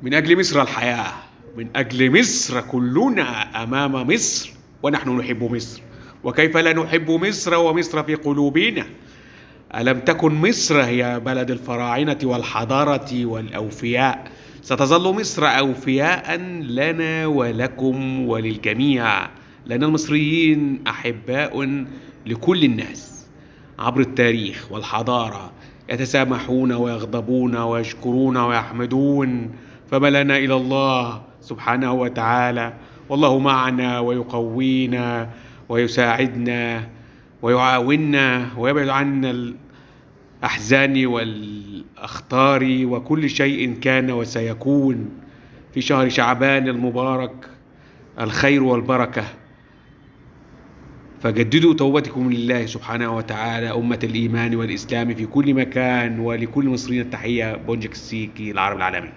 من أجل مصر الحياة، من أجل مصر كلنا أمام مصر، ونحن نحب مصر. وكيف لا نحب مصر ومصر في قلوبنا؟ ألم تكن مصر هي بلد الفراعنة والحضارة والأوفياء؟ ستظل مصر أوفياء لنا ولكم وللجميع، لأن المصريين أحباء لكل الناس عبر التاريخ والحضارة، يتسامحون ويغضبون ويشكرون ويحمدون، فما لنا إلى الله سبحانه وتعالى، والله معنا ويقوينا ويساعدنا ويعاوننا ويبعد عنا الأحزان والأخطار وكل شيء كان وسيكون في شهر شعبان المبارك الخير والبركة. فجددوا توبتكم لله سبحانه وتعالى أمة الإيمان والإسلام في كل مكان، ولكل مصريين التحية. بونجك السيكي العرب العالمي.